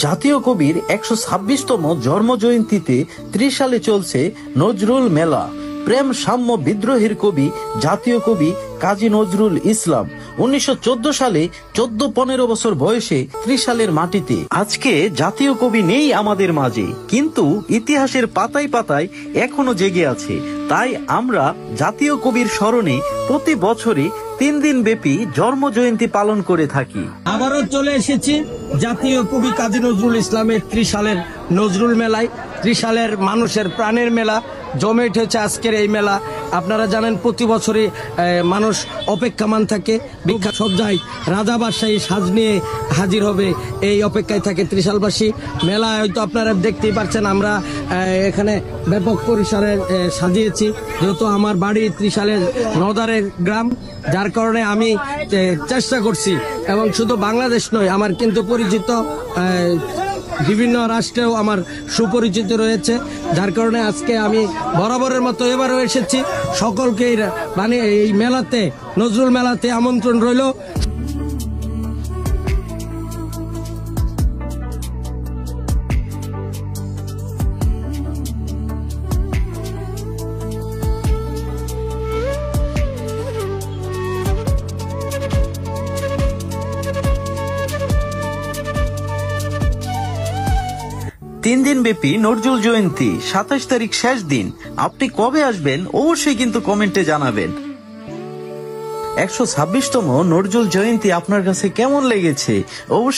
জাতীয় কবির ১২৬তম জন্ম জয়ন্তীতে ত্রিশালে চলছে নজরুল মেলা। প্রেম সাম্য বিদ্রোহের কবি জাতীয় কবি কাজী নজরুল ইসলাম ১৯১৪ সালে ১৪-১৫ বছর বয়সে ত্রিশালের মাটিতে। আজকে জাতীয় কবি নেই আমাদের মাঝে, কিন্তু ইতিহাসের পাতায় পাতায় এখনো জেগে আছে। তাই আমরা জাতীয় কবির স্মরণে প্রতি বছরে ৩ দিন ব্যাপী জন্ম জয়ন্তী পালন করে থাকি। আবারও চলে এসেছি জাতীয় কবি কাজী নজরুল ইসলামের ত্রিশালের নজরুল মেলায়। ত্রিশালের মানুষের প্রাণের মেলা জমে উঠেছে আজকের এই মেলা। আপনারা জানেন প্রতি বছরই মানুষ অপেক্ষামান থাকে, বিখ্যাত সজ্জায় রাজা বাদশাহী সাজ নিয়ে হাজির হবে, এই অপেক্ষায় থাকে ত্রিশালবাসী। মেলা হয়তো আপনারা দেখতেই পাচ্ছেন, আমরা এখানে ব্যাপক পরিসরে সাজিয়েছি, যেহেতু আমার বাড়ি ত্রিশালের নদারের গ্রাম, যার কারণে আমি চেষ্টা করছি। এবং শুধু বাংলাদেশ নয়, আমার কিন্তু পরিচিত বিভিন্ন রাষ্ট্রেও আমার সুপরিচিত রয়েছে, যার কারণে আজকে আমি বরাবরের মতো এবারও এসেছি। সকলকে মানে এই মেলাতে, নজরুল মেলাতে আমন্ত্রণ রইল। তিন দিন ব্যাপী নজরুল জয়ন্তী, ২৭ তারিখ শেষ দিন। আপনি কবে আসবেন অবশ্যই কিন্তু কমেন্টে জানাবেন। ১২৬তম নজরুল জয়ন্তী আপনার কাছে কেমন লেগেছে অবশ্যই